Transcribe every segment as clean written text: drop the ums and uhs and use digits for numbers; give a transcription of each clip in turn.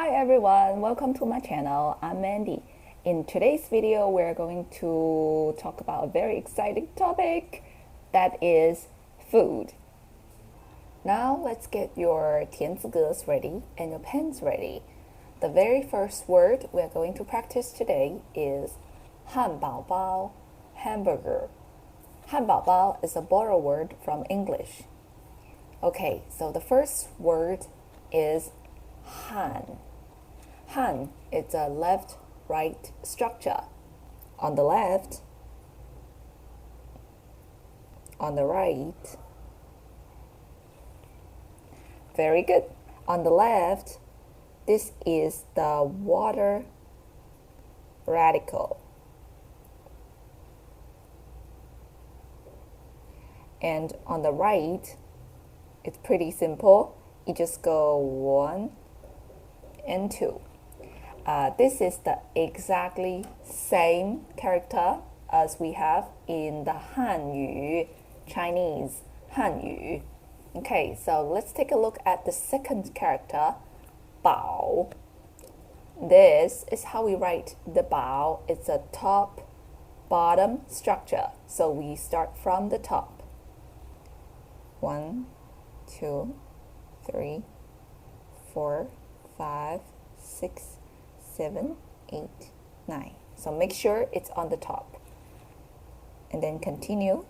Hi everyone, welcome to my channel. I'm Mandy. In today's video, we're going to talk about a very exciting topic that is food. Now let's get your 田字格 ready and your pens ready. The very first word we're going to practice today is 汉堡包 hamburger. 汉堡包 is a borrowed word from English. Okay, so the first word is Han. Han is a left-right structure. On the left, on the right. Very good. On the left, this is the water radical. And on the right, it's pretty simple. You just go 1 and 2. This is the exactly same character as we have in the Hanyu, Chinese Hanyu. Okay, so let's take a look at the second character, Bao. This is how we write the Bao. It's a top-bottom structure. So we start from the top. 1, 2, 3, 4, 5, 6, 7, 8, 9. So make sure it's on the top. And then continue.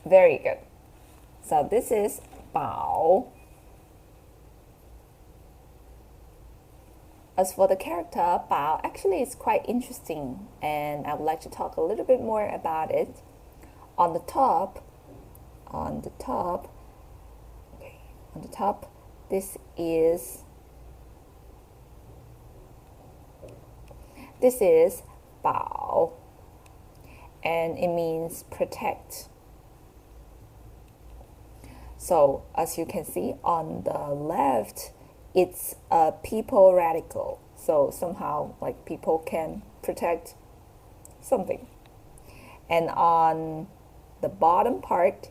Very good. So this is Bao. As for the character, Bao actually is quite interesting, and I would like to talk a little bit more about it. On the top, this is Bao, and it means protect. So as you can see on the left, it's a people radical. So somehow like people can protect something. And on the bottom part,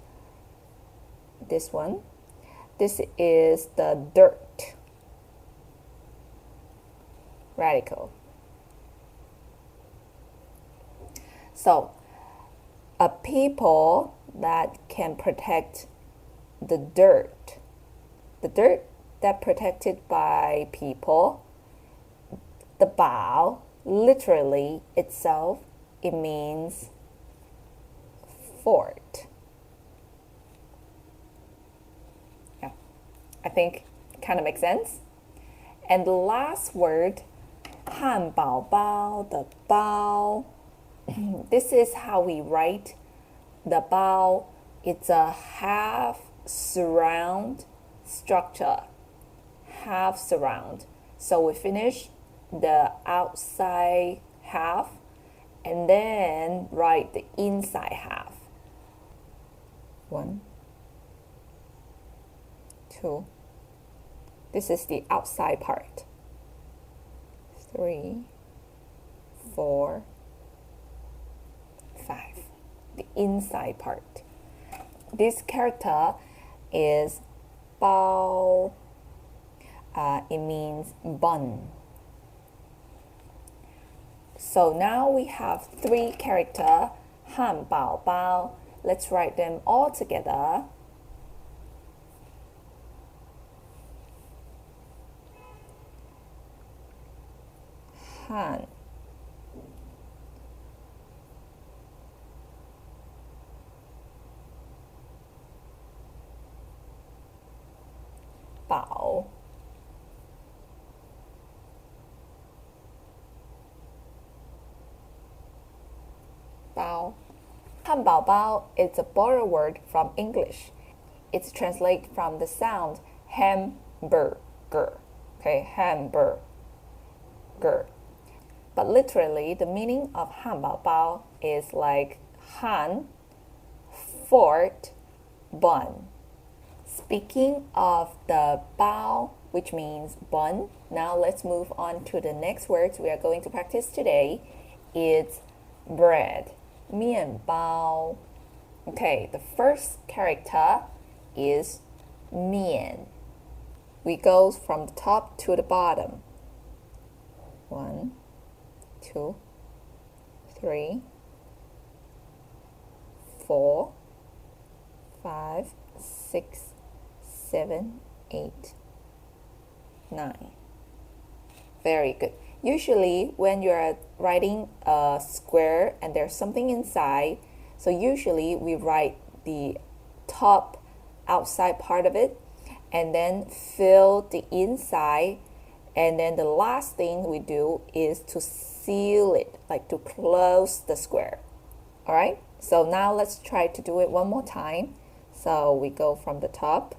this is the dirt radical. So a people that can protect the dirt that protected by people, the bao, literally itself, it means fort. Yeah, I think it kind of makes sense. And the last word, 汉堡包, the bao. This is how we write the bao. It's a half surround structure. Half surround. So we finish the outside half and then write the inside half. 1, 2. This is the outside part. 3, 4, 5. The inside part. This character is bao. It means bun. So now we have 3 characters, 汉堡包. Let's write them all together. Han. Bao. Bao. 汉堡包 is a borrowed word from English. It's translated from the sound hamburger. Okay, hamburger. But literally, the meaning of 汉堡包 is like Han, fort, bun. Speaking of the bao, which means bun, now let's move on to the next words we are going to practice today. It's bread, 面包. Okay, the first character is 面. we go from the top to the bottom. 1, 2, 3, 4, 5, 6, 7, 8, 9. Very good. Usually when you're writing a square and there's something inside, so usually we write the top outside part of it and then fill the inside, and then the last thing we do is to seal it, like to close the square. All right, so now let's try to do it one more time. So we go from the top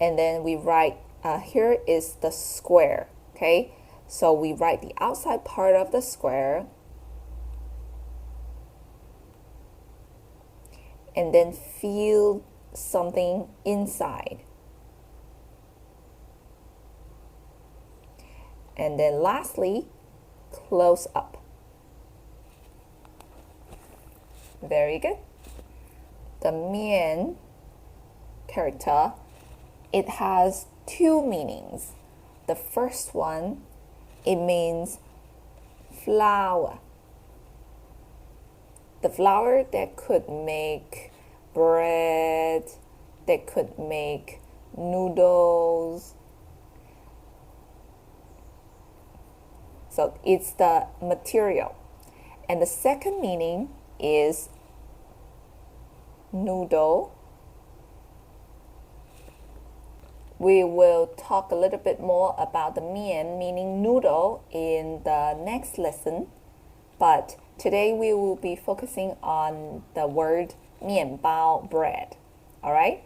and then we write, here is the square, okay? So we write the outside part of the square and then fill something inside. And then lastly, close up. Very good. The 面 character, it has two meanings. The first one, it means flour. The flour that could make bread, that could make noodles. So it's the material. And the second meaning is noodle. We will talk a little bit more about the 面 meaning noodle in the next lesson, but today we will be focusing on the word 面包 bread. All right?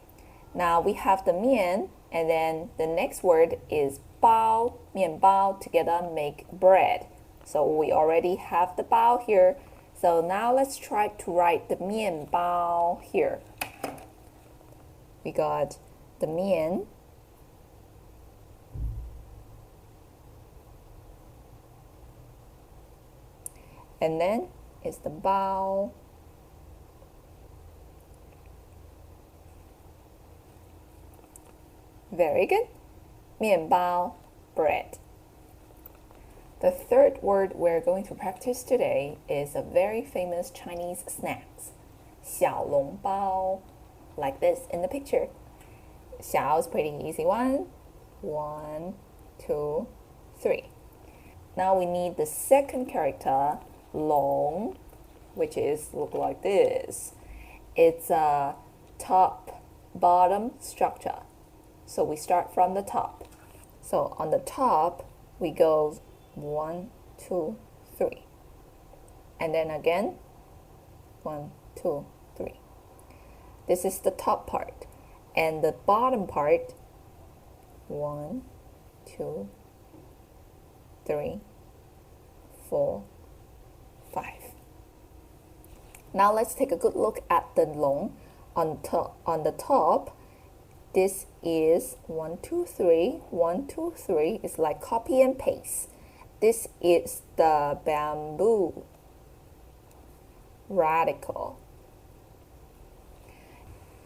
Now we have the 面, and then the next word is 包, 面包 together make bread. So we already have the 包 here. So now let's try to write the 面包 here. We got the 面, and then it's the 包. Very good. 面包 bread. The third word we're going to practice today is a very famous Chinese snacks. 小笼包, like this in the picture. 小 is pretty easy one. 1, 2, 3. Now we need the second character, long, which is look like this. It's a top bottom structure. So we start from the top. So on the top we go 1, 2, 3. And then again 1, 2, 3. This is the top part. And the bottom part 1, 2, 3, 4, 5. Now let's take a good look at the long. On the top, this is 1, 2, 3, 1, 2, 3. It's like copy and paste. This is the bamboo radical.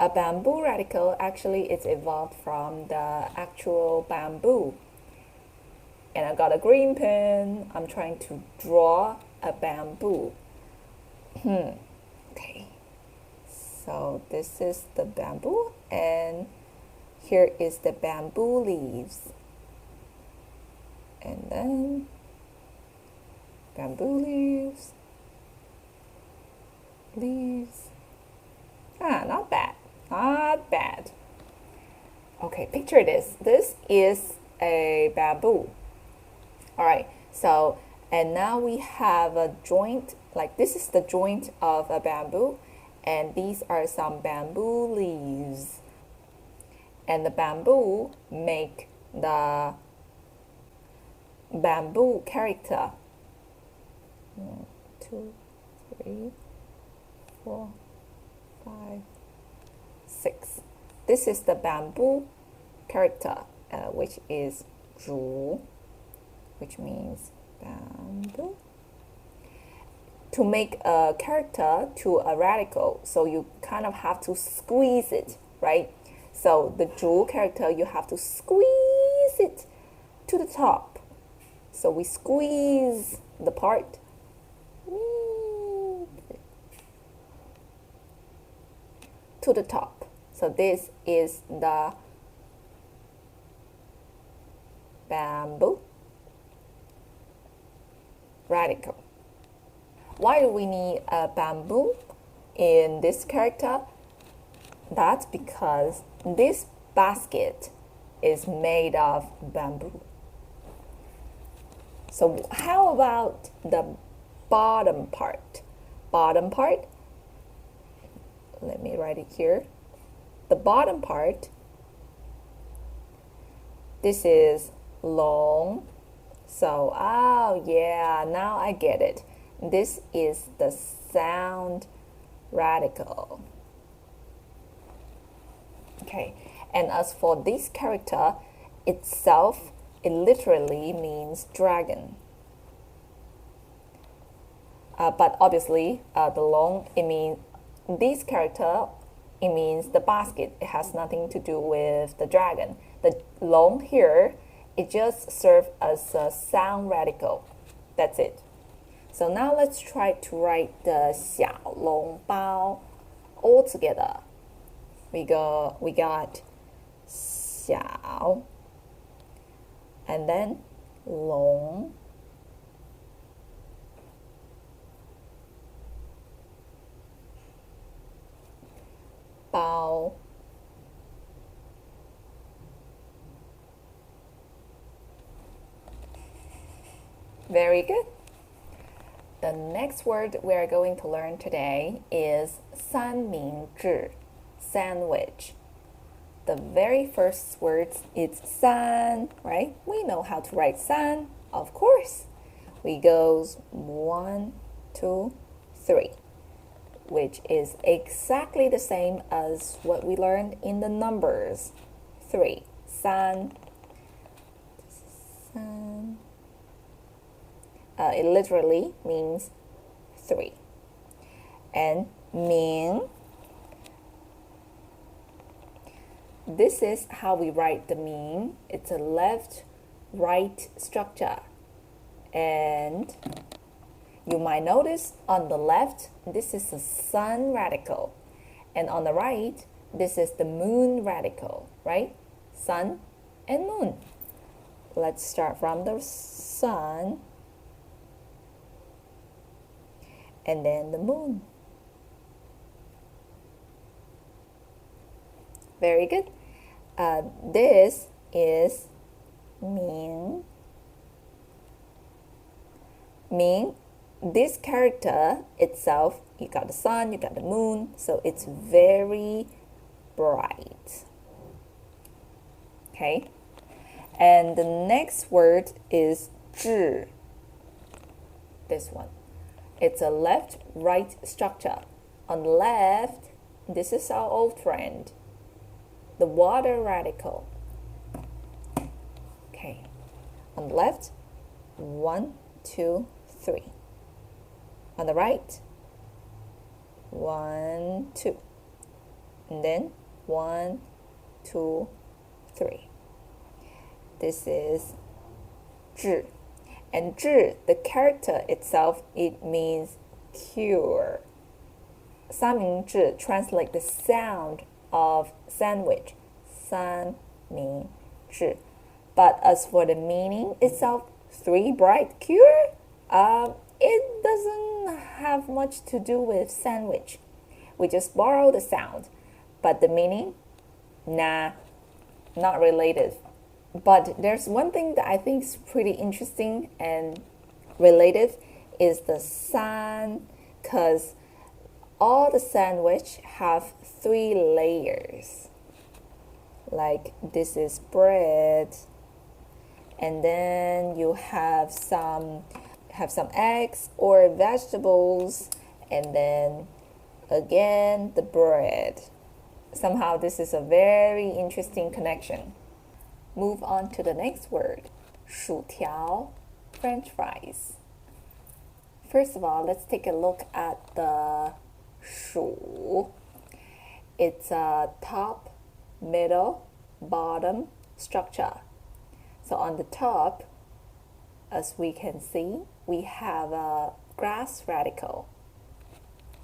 A bamboo radical actually is evolved from the actual bamboo. And I got a green pen. I'm trying to draw a bamboo. Okay. So this is the bamboo, and here is the bamboo leaves. And then bamboo leaves. Not bad. Not bad. Okay, picture this. This is a bamboo. All right, so, and now we have a joint, like this is the joint of a bamboo, and these are some bamboo leaves. And the bamboo make the bamboo character. 1, 2, 3, 4, 5, 6. This is the bamboo character, which is 竹, which means bamboo. To make a character to a radical, so you kind of have to squeeze it, right? So the 竹 character, you have to squeeze squeeze it to the top. So we squeeze the part to the top. So this is the bamboo radical. Why do we need a bamboo in this character? That's because this basket is made of bamboo. So how about the bottom part? Bottom part, let me write it here. The bottom part, this is long. So, oh yeah, now I get it. This is the sound radical. Okay, and as for this character itself, it literally means dragon. But obviously, the long, it means this character, it means the basket. It has nothing to do with the dragon. The long here, it just serves as a sound radical. That's it. So now let's try to write the 小笼包 all together. We got 小 and then 笼 bao. Very good. The next word we are going to learn today is 三明治 sandwich. The very first word is 三, right? We know how to write 三, of course. We goes 1, 2, 3, which is exactly the same as what we learned in the numbers. 3, 三. It literally means 3. And 明, this is how we write the 明. It's a left-right structure. And you might notice on the left, this is the sun radical. And on the right, this is the moon radical, right? Sun and moon. Let's start from the sun. And then the moon. Very good. This is 明. Ming, this character itself, you got the sun, you got the moon, so it's very bright. Okay? And the next word is 智. This one. It's a left-right structure. On the left, this is our old friend, the water radical. Okay. On the left, 1, 2, 3. On the right, 1, 2. And then 1, 2, 3. This is 智. And 智, the character itself, it means cure. 三明治 translate the sound of sandwich. 三明治. But as for the meaning itself, 3 bright cure, it doesn't have much to do with sandwich. We just borrow the sound. But the meaning, nah, not related. But there's one thing that I think is pretty interesting and related is the san, because all the sandwich have 3 layers. Like this is bread, and then you have some eggs or vegetables, and then again the bread. Somehow this is a very interesting connection. Move on to the next word, 薯条 French fries. First of all, let's take a look at the 薯. It's a top, middle, bottom structure. So on the top, as we can see, we have a grass radical.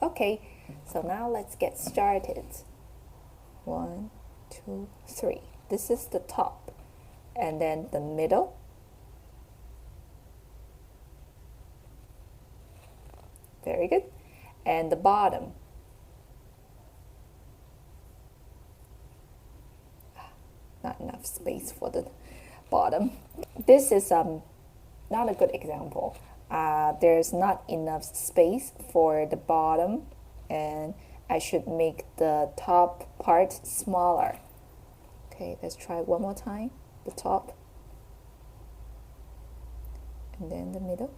Okay, so now let's get started. 1, 2, 3. This is the top. And then the middle. Very good. And the bottom. Not enough space for the bottom. This is not a good example. There's not enough space for the bottom, and I should make the top part smaller. Okay, let's try one more time. The top, and then the middle.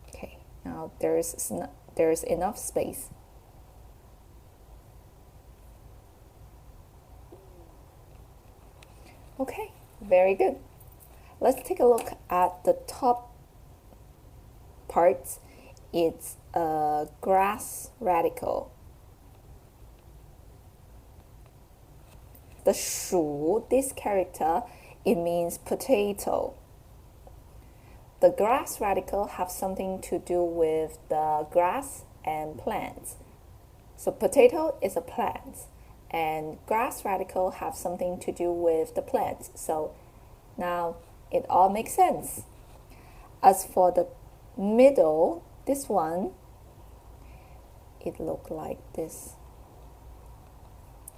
Okay, now there's enough space. Okay, very good. Let's take a look at the top part. It's a grass radical. The 薯, this character, it means potato. The grass radical have something to do with the grass and plants. So potato is a plant, and grass radical have something to do with the plants. So now it all makes sense. As for the middle, this one, it looked like this.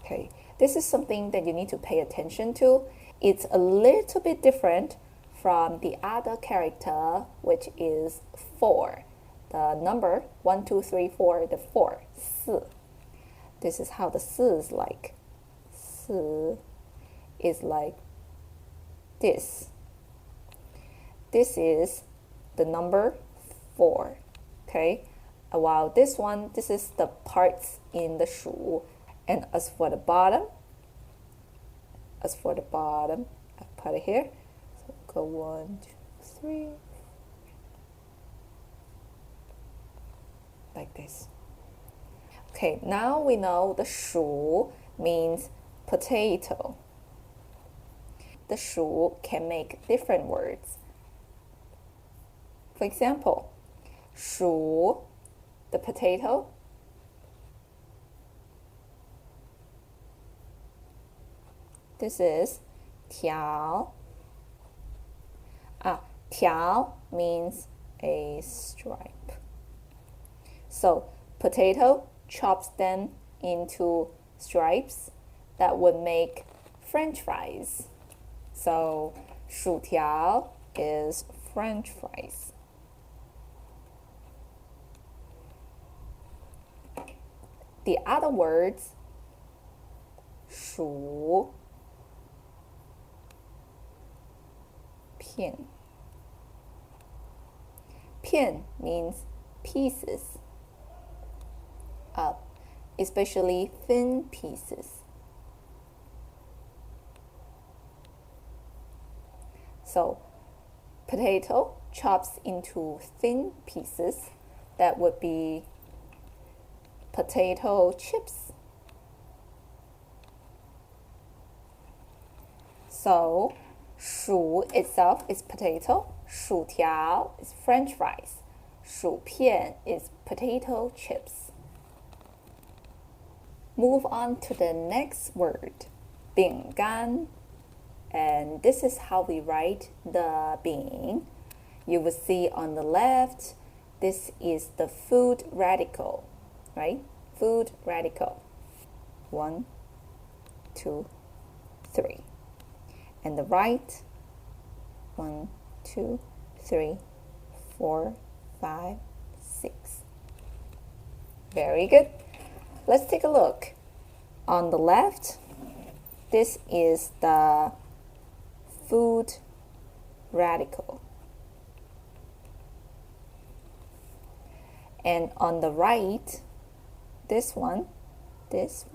Okay, this is something that you need to pay attention to. It's a little bit different from the other character, which is 4. The number 1, 2, 3, 4, the 4, 4. This is how the 4 is like. 4 is like this. This is the number 4. Okay, while this one, this is the parts in the 薯. And as for the bottom, I put it here. So go 1, 2, 3, like this. Okay, now we know the 薯 means potato. The 薯 can make different words. For example, 薯, the potato. This is 条. 条 means a stripe. So potato chops them into stripes that would make French fries. So 薯条 is French fries. The other words, 薯片. 片 means pieces, especially thin pieces. So potato chops into thin pieces, that would be potato chips. So 薯 itself is potato, 薯条 is French fries, 薯片 is potato chips. Move on to the next word, 饼干. And this is how we write the 饼. You will see on the left, this is the food radical, right? Food radical. 1, 2, 3. And the right, 1, 2, 3, 4, 5, 6. Very good. Let's take a look. On the left, this is the food radical. And on the right, this one, this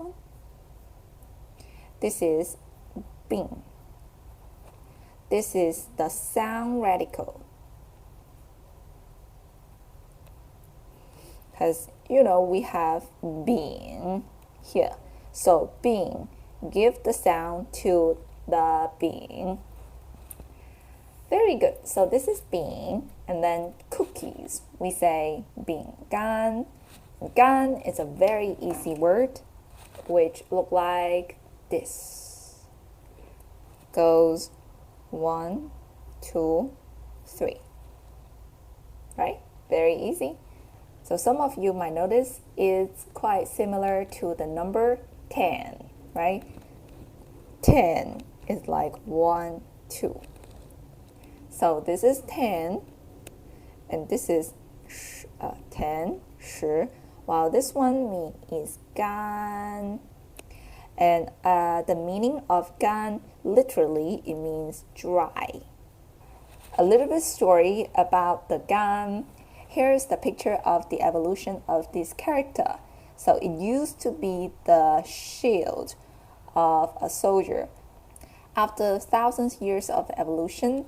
is 饼. This is the sound radical. Because, we have 饼 here. So 饼, give the sound to the 饼. Very good. So this is 饼, and then cookies. We say 饼干. 饼干 is a very easy word, which look like this. Goes 1, 2, 3. Right? Very easy. So some of you might notice it's quite similar to the number 10, right? 10 is like 1, 2. So this is 10, and this is 10, 10, while this one is 干. And the meaning of 干, literally, it means dry. A little bit story about the 干. Here's the picture of the evolution of this character. So it used to be the shield of a soldier. After thousands of years of evolution,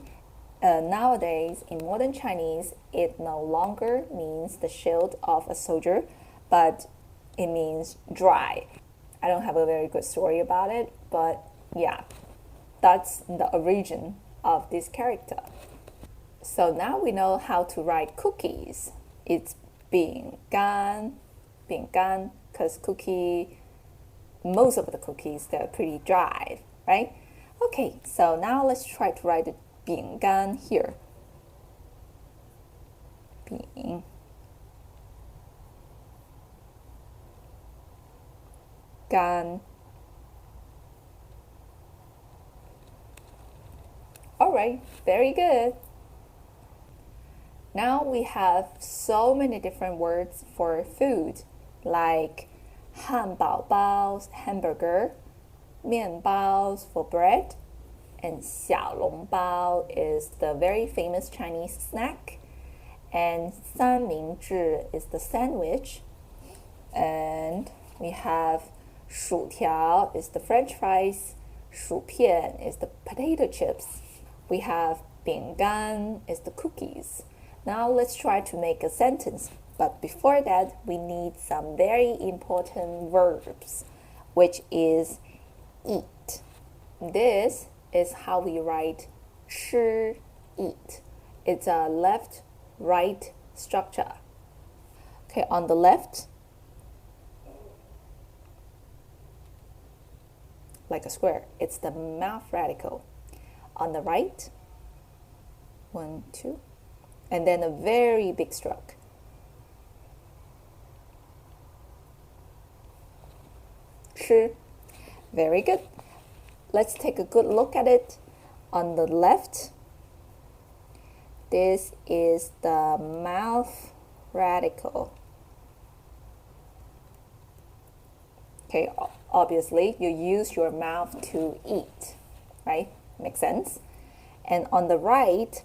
nowadays in modern Chinese, it no longer means the shield of a soldier, but it means dry. I don't have a very good story about it, but yeah, that's the origin of this character. So now we know how to write cookies. It's 饼干, 饼干, because most of the cookies, they're pretty dry, right? Okay, so now let's try to write the 饼干 here. 饼 干. Alright, very good. Now we have so many different words for food, like 汉堡包 hamburger, 面包 for bread, and 小笼包 is the very famous Chinese snack, and 三明治 is the sandwich, and we have 薯条 is the French fries, 薯片 is the potato chips, we have 饼干 is the cookies. Now let's try to make a sentence, but before that we need some very important verbs, which is eat. This is how we write 吃 eat. It's a left-right structure. Okay, on the left, like a square, it's the mouth radical. On the right, 1, 2, and then a very big stroke. 吃. Very good. Let's take a good look at it. On the left, this is the mouth radical. Okay, obviously you use your mouth to eat, right? Makes sense. And on the right,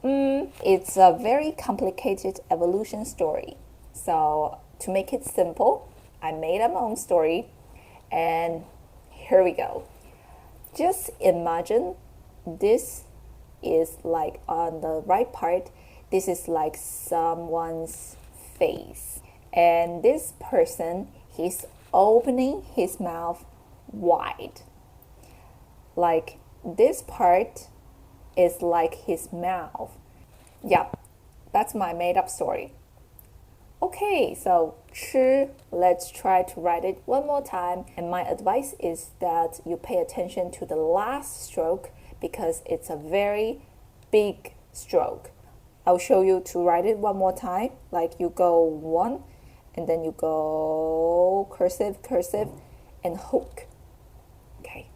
it's a very complicated evolution story. So to make it simple, I made up my own story, and here we go. Just imagine this is like on the right part, this is like someone's face. And this person, he's opening his mouth wide. Like this part is like his mouth. Yeah, that's my made up story. Okay, so 吃, let's try to write it one more time. And my advice is that you pay attention to the last stroke because it's a very big stroke. I'll show you to write it one more time. Like you go 1, and then you go cursive, cursive, and hook. Okay,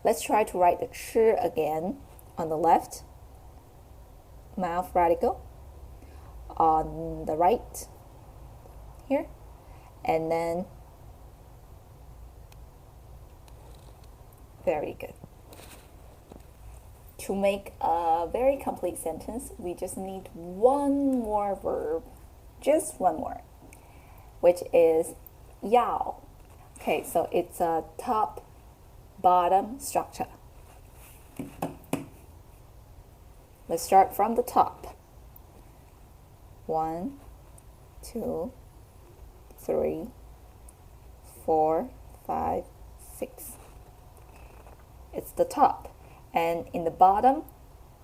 let's try to write the 吃 again. On the left, mouth radical. On the right, here, and then very good. To make a very complete sentence, we just need one more verb, just one more, which is 要. Okay, so it's a top-bottom structure. Let's start from the top. 1, 2, 3, 4, 5, 6. it's the top. And in the bottom,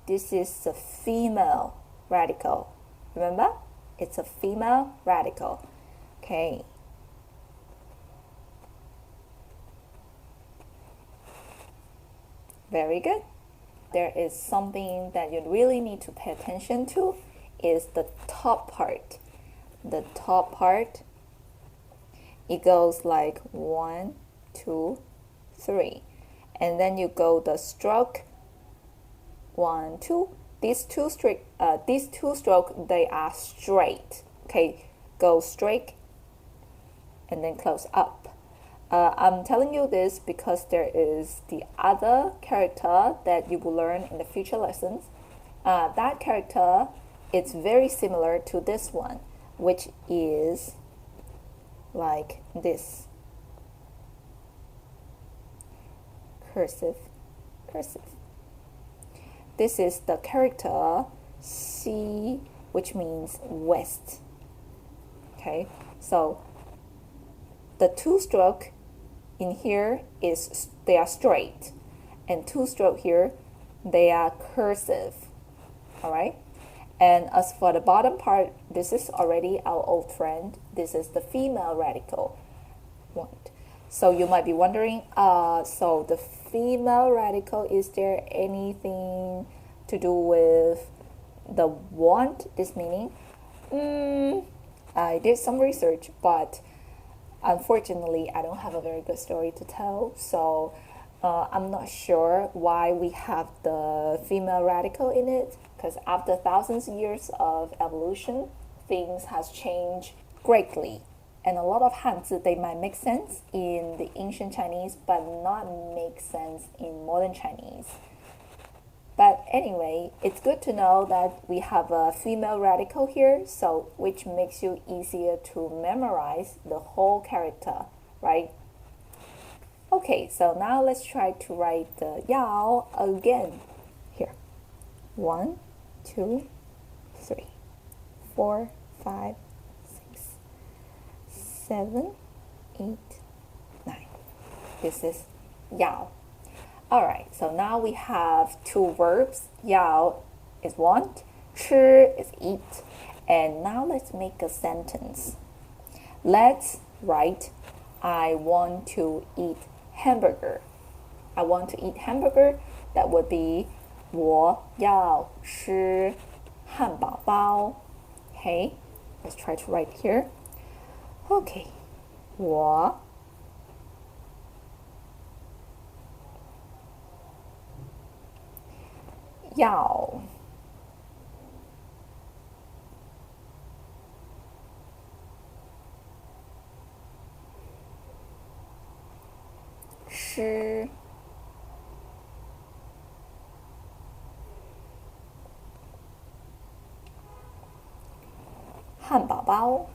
this is the female radical. Remember? It's a female radical. Okay. Very good. There is something that you really need to pay attention to is the top part. The top part, it goes like 1, 2, 3. And then you go the stroke 1, 2. These two stroke, they are straight. Okay, go straight and then close up. I'm telling you this because there is the other character that you will learn in the future lessons. That character, it's very similar to this one, which is like this. Cursive. This is the character C, which means west. Okay, so the two stroke in here is they are straight, and two stroke here they are cursive. All right, and as for the bottom part, this is already our old friend. This is the female radical. So you might be wondering, so the female radical, is there anything to do with the want, this meaning? I did some research, but unfortunately, I don't have a very good story to tell. So I'm not sure why we have the female radical in it, because after thousands of years of evolution, things has changed greatly. And a lot of hanzi, they might make sense in the ancient Chinese, but not make sense in modern Chinese. But anyway, it's good to know that we have a female radical here, so which makes you easier to memorize the whole character, right? Okay, so now let's try to write the yao again. Here, 1, 2, 3, 4, 5, 6, 7, 8, 9. This is yao. Alright, so now we have two verbs. Yao is want,吃is eat. And now let's make a sentence. Let's write, I want to eat hamburger. I want to eat hamburger. That would be 我要吃汉堡包. Okay, let's try to write here. Okay, 我要吃汉堡包。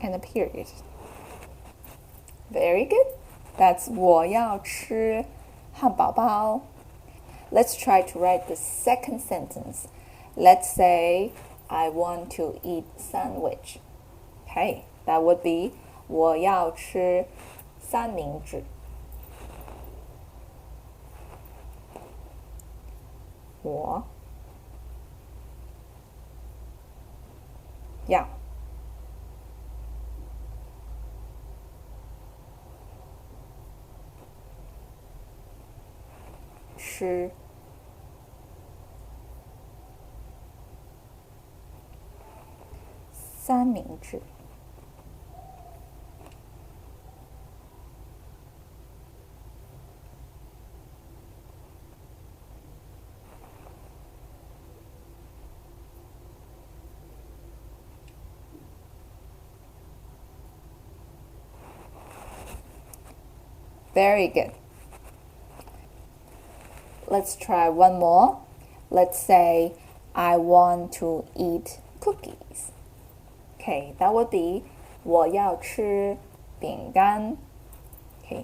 And a period. Very good. That's 我要吃汉堡包. Let's try to write the second sentence. Let's say I want to eat sandwich. Okay, that would be 我要吃三明治. 我要吃三明治. Very good. Let's try one more. Let's say I want to eat cookies. Okay, that would be 我要吃饼干. Okay.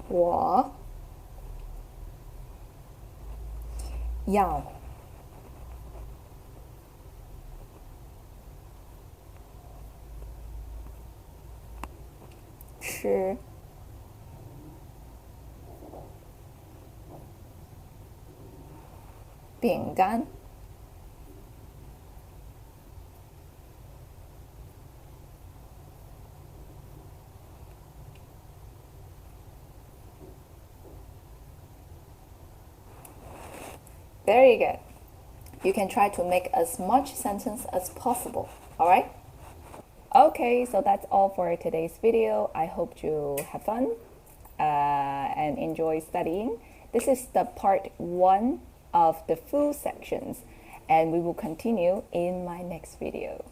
我要吃饼干. Very good. You can try to make as much sentence as possible, alright? Okay, so that's all for today's video. I hope you have fun and enjoy studying. This is the part 1 of the food sections, and we will continue in my next video.